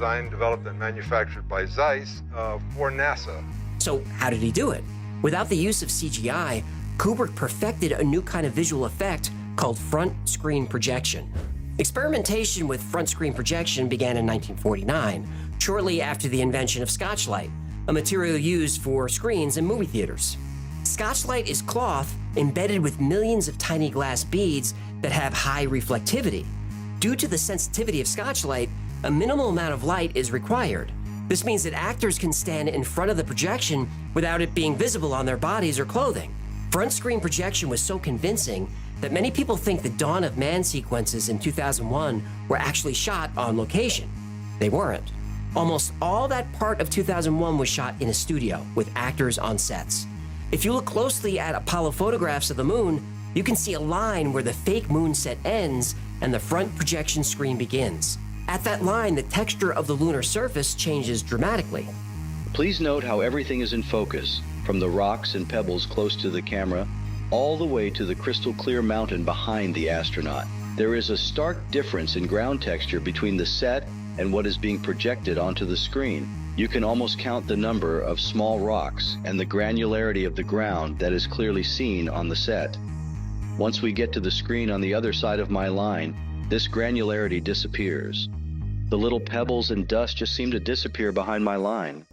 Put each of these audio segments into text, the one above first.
Designed, developed, and manufactured by Zeiss for NASA. So how did he do it? Without the use of CGI, Kubrick perfected a new kind of visual effect called front screen projection. Experimentation with front screen projection began in 1949, shortly after the invention of Scotchlight, a material used for screens in movie theaters. Scotchlight is cloth embedded with millions of tiny glass beads that have high reflectivity. Due to the sensitivity of Scotchlight, a minimal amount of light is required. This means that actors can stand in front of the projection without it being visible on their bodies or clothing. Front screen projection was so convincing that many people think the Dawn of Man sequences in 2001 were actually shot on location. They weren't. Almost all that part of 2001 was shot in a studio with actors on sets. If you look closely at Apollo photographs of the moon, you can see a line where the fake moon set ends and the front projection screen begins. At that line, the texture of the lunar surface changes dramatically. Please note how everything is in focus, from the rocks and pebbles close to the camera, all the way to the crystal clear mountain behind the astronaut. There is a stark difference in ground texture between the set and what is being projected onto the screen. You can almost count the number of small rocks and the granularity of the ground that is clearly seen on the set. Once we get to the screen on the other side of my line, this granularity disappears. The little pebbles and dust just seem to disappear behind my line.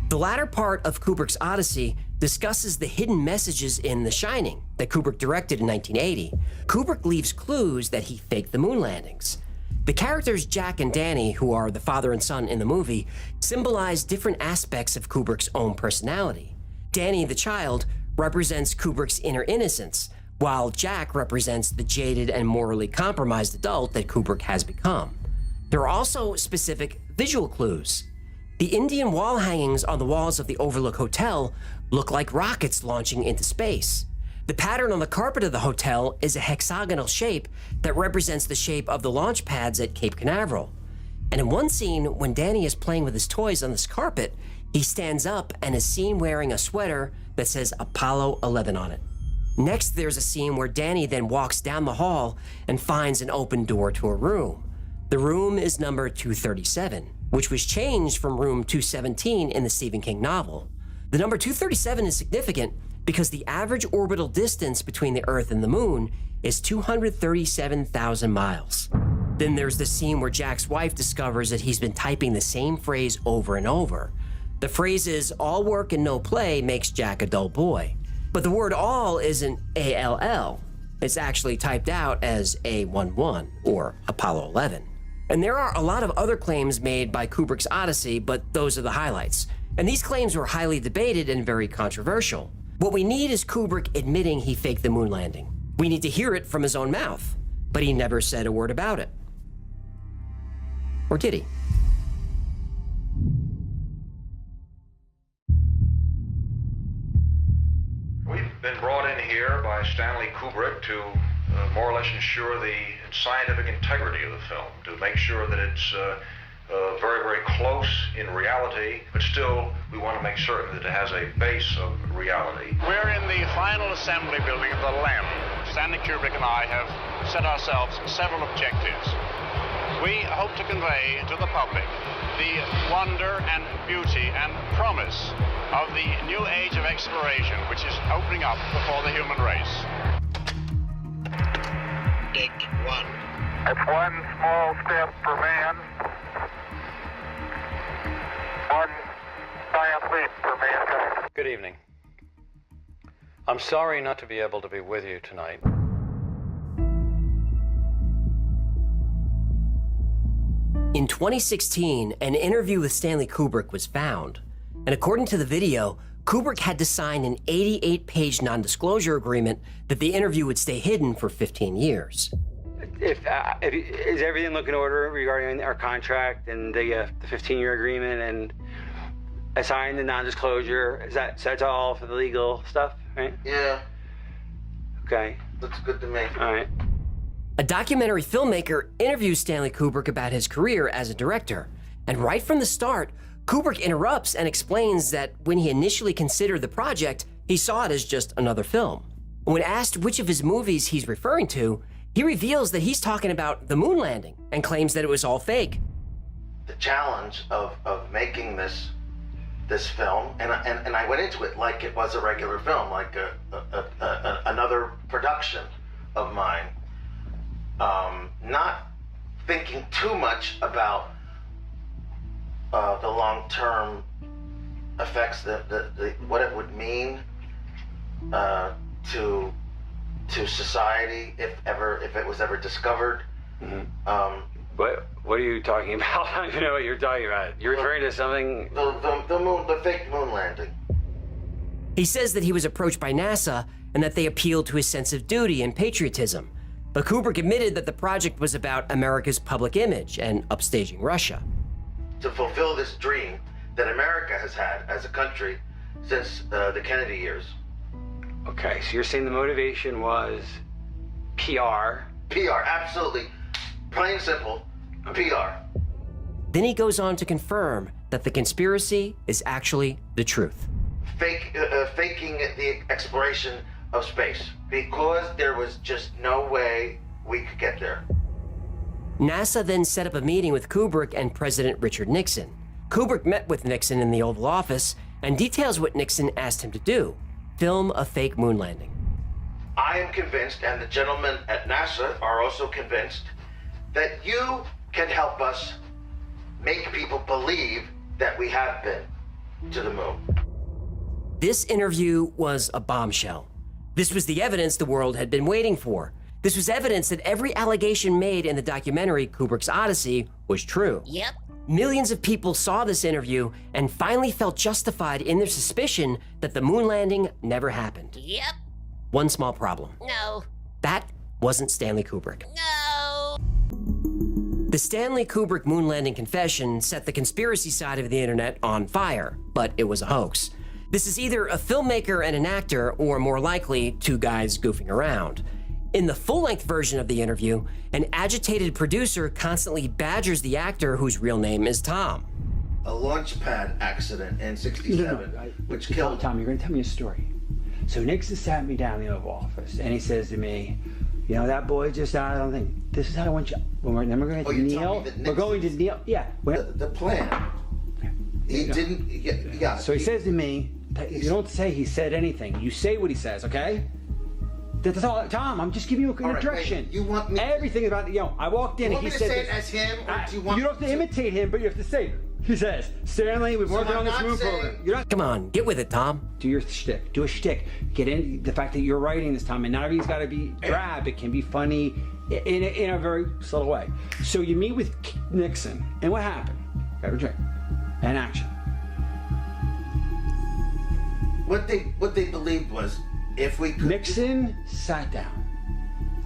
The latter part of Kubrick's Odyssey discusses the hidden messages in The Shining that Kubrick directed in 1980. Kubrick leaves clues that he faked the moon landings. The characters Jack and Danny, who are the father and son in the movie, symbolize different aspects of Kubrick's own personality. Danny, the child, represents Kubrick's inner innocence, while Jack represents the jaded and morally compromised adult that Kubrick has become. There are also specific visual clues. The Indian wall hangings on the walls of the Overlook Hotel look like rockets launching into space. The pattern on the carpet of the hotel is a hexagonal shape that represents the shape of the launch pads at Cape Canaveral. And in one scene, when Danny is playing with his toys on this carpet, he stands up and is seen wearing a sweater that says Apollo 11 on it. Next, there's a scene where Danny then walks down the hall and finds an open door to a room. The room is number 237, which was changed from room 217 in the Stephen King novel. The number 237 is significant because the average orbital distance between the Earth and the Moon is 237,000 miles. Then there's the scene where Jack's wife discovers that he's been typing the same phrase over and over. The phrase is, "All work and no play makes Jack a dull boy." But the word all isn't ALL. It's actually typed out as A11, or Apollo 11. And there are a lot of other claims made by Kubrick's Odyssey, but those are the highlights. And these claims were highly debated and very controversial. What we need is Kubrick admitting he faked the moon landing. We need to hear it from his own mouth, but he never said a word about it. Or did he? We've been brought in here by Stanley Kubrick to more or less ensure the scientific integrity of the film, to make sure that it's very, very close in reality, but still we want to make certain that it has a base of reality. We're in the final assembly building of the LEM. Stanley Kubrick and I have set ourselves several objectives. We hope to convey to the public the wonder and beauty and promise of the new age of exploration which is opening up before the human race. Take one. It's one small step for man, one giant leap for mankind. Good evening. I'm sorry not to be able to be with you tonight. In 2016, an interview with Stanley Kubrick was found. And according to the video, Kubrick had to sign an 88-page non-disclosure agreement that the interview would stay hidden for 15 years. Is everything looking in order regarding our contract and the 15-year agreement, and I signed the non-disclosure? That's all for the legal stuff, right? Yeah, Okay. looks good to me. All right. A documentary filmmaker interviews Stanley Kubrick about his career as a director. And right from the start, Kubrick interrupts and explains that when he initially considered the project, he saw it as just another film. When asked which of his movies he's referring to, He reveals that he's talking about the moon landing and claims that it was all fake. The challenge of making this film, and I went into it like it was a regular film, like another production of mine, not thinking too much about the long-term effects, what it would mean to society if it was ever discovered. Mm-hmm. What are you talking about? I don't even know what you're talking about. You're referring to something? The fake moon landing. He says that he was approached by NASA and that they appealed to his sense of duty and patriotism. But Kubrick admitted that the project was about America's public image and upstaging Russia. To fulfill this dream that America has had as a country since the Kennedy years. Okay, so you're saying the motivation was PR? PR, absolutely. Plain and simple, PR. Then he goes on to confirm that the conspiracy is actually the truth. Faking the exploration of space because there was just no way we could get there. NASA then set up a meeting with Kubrick and President Richard Nixon. Kubrick met with Nixon in the Oval Office and details what Nixon asked him to do: film a fake moon landing. I am convinced, and the gentlemen at NASA are also convinced, that you can help us make people believe that we have been to the moon. This interview was a bombshell. This was the evidence the world had been waiting for. This was evidence that every allegation made in the documentary Kubrick's Odyssey was true. Yep. Millions of people saw this interview and finally felt justified in their suspicion that the moon landing never happened. Yep. One small problem. No. That wasn't Stanley Kubrick. No. The Stanley Kubrick moon landing confession set the conspiracy side of the internet on fire, but it was a hoax. This is either a filmmaker and an actor, or more likely, two guys goofing around. In the full-length version of the interview, an agitated producer constantly badgers the actor whose real name is Tom. A launch pad accident in '67, which killed... Tom, you're going to tell me a story. So Nixon sat me down in the Oval Office, and he says to me, you know, that boy just out, I don't think, this is how I want you, then we're going to kneel. We're going to kneel, yeah. The plan. He didn't, yeah. So he says to me, you don't say he said anything. You say what he says, okay? That's all, Tom, I'm just giving you a direction. Wait, you want me... Everything about, I walked in and he said... You want me to say it as him, or do you want... You don't have to imitate him, but you have to say, he says, Stanley, we've worked on this moon program. You're not... Come on, get with it, Tom. Do your shtick. Do a shtick. Get in the fact that you're writing this, Tom, and not everything's got to be drab. It can be funny in a very subtle way. So you meet with Nixon, and what happened? Have a drink. And action. What they believed was, if we could... Nixon sat down.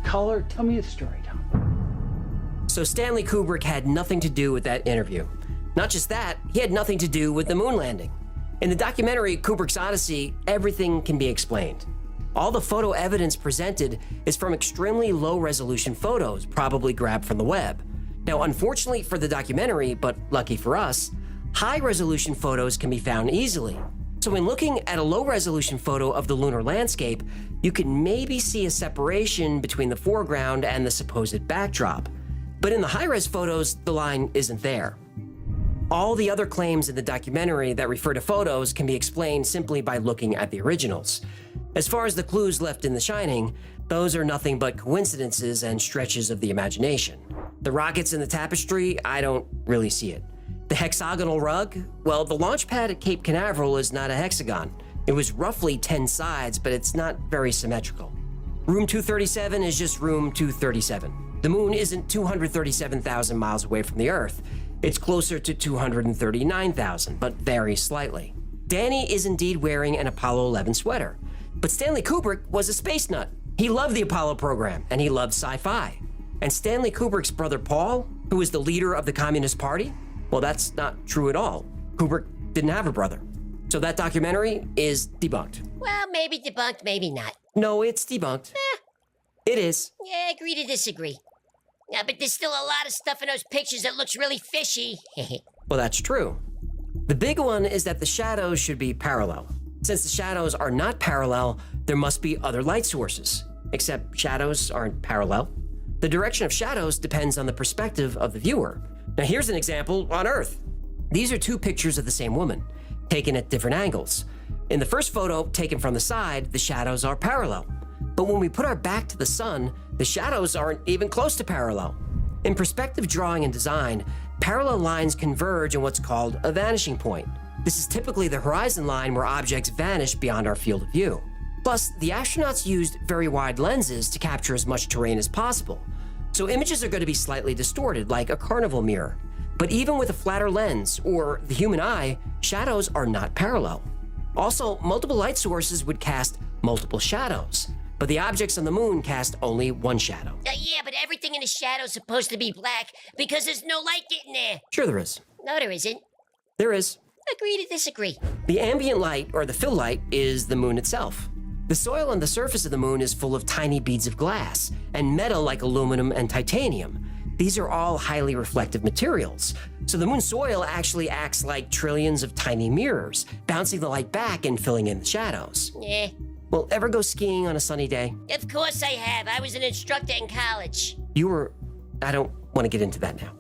Color, tell me a story, Tom. So Stanley Kubrick had nothing to do with that interview. Not just that, he had nothing to do with the moon landing. In the documentary Kubrick's Odyssey, everything can be explained. All the photo evidence presented is from extremely low-resolution photos, probably grabbed from the web. Now, unfortunately for the documentary, but lucky for us, high-resolution photos can be found easily. So when looking at a low-resolution photo of the lunar landscape, you can maybe see a separation between the foreground and the supposed backdrop. But in the high-res photos, the line isn't there. All the other claims in the documentary that refer to photos can be explained simply by looking at the originals. As far as the clues left in The Shining, those are nothing but coincidences and stretches of the imagination. The rockets in the tapestry, I don't really see it. The hexagonal rug? Well, the launch pad at Cape Canaveral is not a hexagon. It was roughly 10 sides, but it's not very symmetrical. Room 237 is just room 237. The moon isn't 237,000 miles away from the Earth. It's closer to 239,000, but varies slightly. Danny is indeed wearing an Apollo 11 sweater. But Stanley Kubrick was a space nut. He loved the Apollo program, and he loved sci-fi. And Stanley Kubrick's brother Paul, who was the leader of the Communist Party, well, that's not true at all. Kubrick didn't have a brother. So that documentary is debunked. Well, maybe debunked, maybe not. No, it's debunked. It is. Yeah, agree to disagree. Yeah, but there's still a lot of stuff in those pictures that looks really fishy. Well, that's true. The big one is that the shadows should be parallel. Since the shadows are not parallel, there must be other light sources. Except shadows aren't parallel. The direction of shadows depends on the perspective of the viewer. Now here's an example on Earth. These are two pictures of the same woman, taken at different angles. In the first photo, taken from the side, the shadows are parallel. But when we put our back to the sun, the shadows aren't even close to parallel. In perspective drawing and design, parallel lines converge in what's called a vanishing point. This is typically the horizon line where objects vanish beyond our field of view. Plus, the astronauts used very wide lenses to capture as much terrain as possible. So images are going to be slightly distorted, like a carnival mirror. But even with a flatter lens, or the human eye, shadows are not parallel. Also, multiple light sources would cast multiple shadows, but the objects on the moon cast only one shadow. Yeah, but everything in the shadow's supposed to be black because there's no light getting there. Sure there is. No, there isn't. There is. Agree to disagree. The ambient light, or the fill light, is the moon itself. The soil on the surface of the moon is full of tiny beads of glass and metal like aluminum and titanium. These are all highly reflective materials. So the moon's soil actually acts like trillions of tiny mirrors, bouncing the light back and filling in the shadows. Yeah. Well, ever go skiing on a sunny day? Of course I have. I was an instructor in college. I don't want to get into that now.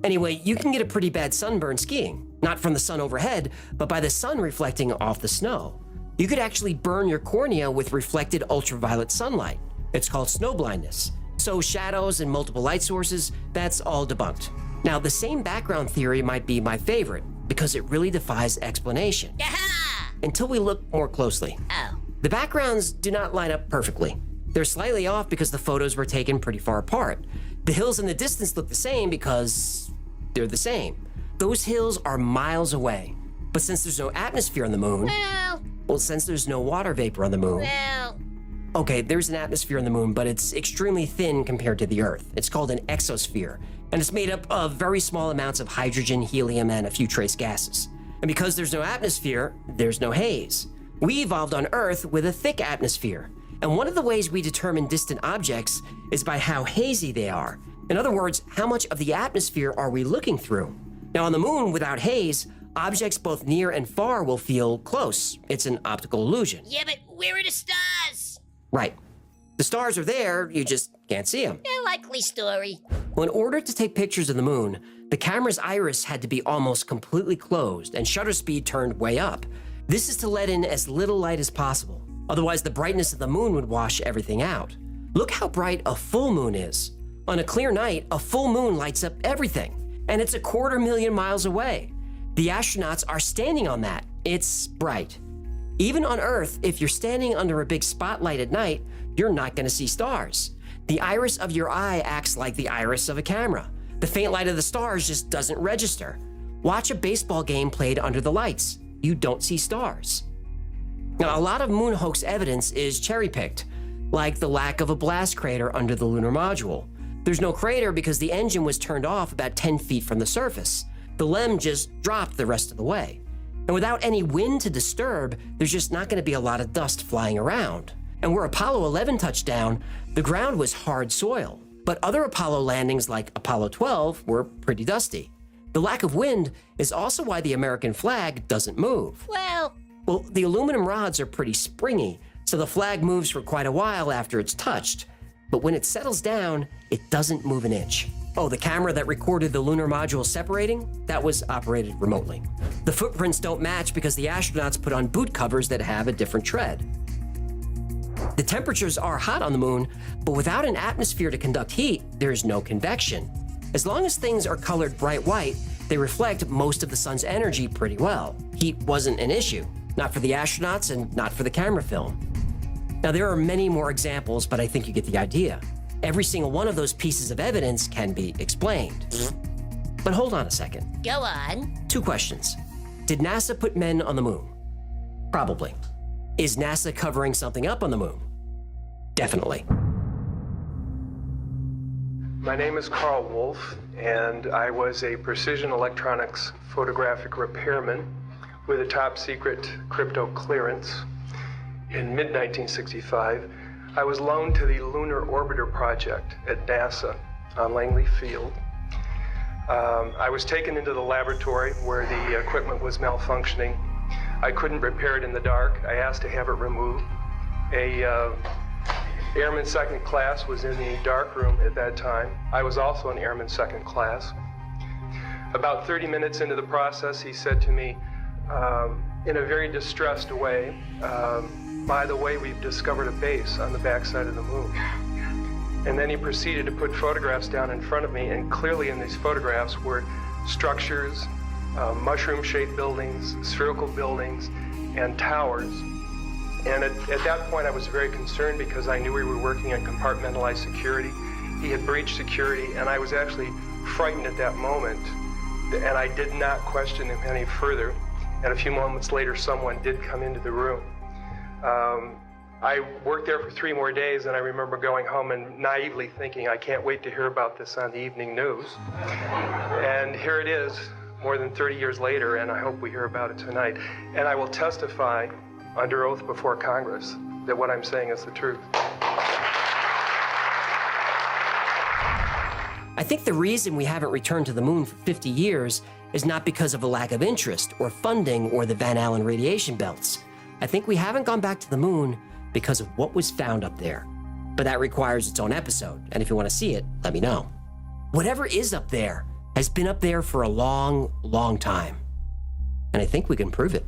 Anyway, you can get a pretty bad sunburn skiing. Not from the sun overhead, but by the sun reflecting off the snow. You could actually burn your cornea with reflected ultraviolet sunlight. It's called snow blindness. So shadows and multiple light sources, that's all debunked. Now, the same background theory might be my favorite because it really defies explanation. Aha! Until we look more closely. Oh. The backgrounds do not line up perfectly. They're slightly off because the photos were taken pretty far apart. The hills in the distance look the same because they're the same. Those hills are miles away. But since there's no atmosphere on the moon, well, since there's no water vapor on the moon, okay, there's an atmosphere on the moon, but it's extremely thin compared to the Earth. It's called an exosphere, and it's made up of very small amounts of hydrogen, helium, and a few trace gases. And because there's no atmosphere, there's no haze. We evolved on Earth with a thick atmosphere, and one of the ways we determine distant objects is by how hazy they are. In other words, how much of the atmosphere are we looking through? Now, on the moon, without haze, objects both near and far will feel close. It's an optical illusion. Yeah, but where are the stars? Right. The stars are there, you just can't see them. A likely story. Well, in order to take pictures of the moon, the camera's iris had to be almost completely closed and shutter speed turned way up. This is to let in as little light as possible. Otherwise, the brightness of the moon would wash everything out. Look how bright a full moon is. On a clear night, a full moon lights up everything, and it's 250,000 miles away. The astronauts are standing on that. It's bright. Even on Earth, if you're standing under a big spotlight at night, you're not going to see stars. The iris of your eye acts like the iris of a camera. The faint light of the stars just doesn't register. Watch a baseball game played under the lights. You don't see stars. Now, a lot of moon hoax evidence is cherry-picked, like the lack of a blast crater under the lunar module. There's no crater because the engine was turned off about 10 feet from the surface. The LEM just dropped the rest of the way. And without any wind to disturb, there's just not going to be a lot of dust flying around. And where Apollo 11 touched down, the ground was hard soil. But other Apollo landings like Apollo 12 were pretty dusty. The lack of wind is also why the American flag doesn't move. Well, the aluminum rods are pretty springy, so the flag moves for quite a while after it's touched. But when it settles down, it doesn't move an inch. Oh, the camera that recorded the lunar module separating? That was operated remotely. The footprints don't match because the astronauts put on boot covers that have a different tread. The temperatures are hot on the moon, but without an atmosphere to conduct heat, there's no convection. As long as things are colored bright white, they reflect most of the sun's energy pretty well. Heat wasn't an issue, not for the astronauts and not for the camera film. Now, there are many more examples, but I think you get the idea. Every single one of those pieces of evidence can be explained. But hold on a second. Go on. 2 questions. Did NASA put men on the moon? Probably. Is NASA covering something up on the moon? Definitely. My name is Carl Wolf, and I was a precision electronics photographic repairman with a top secret crypto clearance. In mid-1965, I was loaned to the Lunar Orbiter project at NASA on Langley Field. I was taken into the laboratory where the equipment was malfunctioning. I couldn't repair it in the dark. I asked to have it removed. A Airman second class was in the dark room at that time. I was also an airman second class. About 30 minutes into the process, he said to me, in a very distressed way, by the way, we've discovered a base on the backside of the moon. And then he proceeded to put photographs down in front of me, and clearly in these photographs were structures, mushroom-shaped buildings, spherical buildings, and towers. And at that point, I was very concerned because I knew we were working on compartmentalized security. He had breached security, and I was actually frightened at that moment. And I did not question him any further. And a few moments later, someone did come into the room. I worked there for 3 more days, and I remember going home and naively thinking, I can't wait to hear about this on the evening news. And here it is, more than 30 years later, and I hope we hear about it tonight. And I will testify under oath before Congress that what I'm saying is the truth. I think the reason we haven't returned to the moon for 50 years is not because of a lack of interest or funding or the Van Allen radiation belts. I think we haven't gone back to the moon because of what was found up there. But that requires its own episode, and if you want to see it, let me know. Whatever is up there has been up there for a long, long time. And I think we can prove it.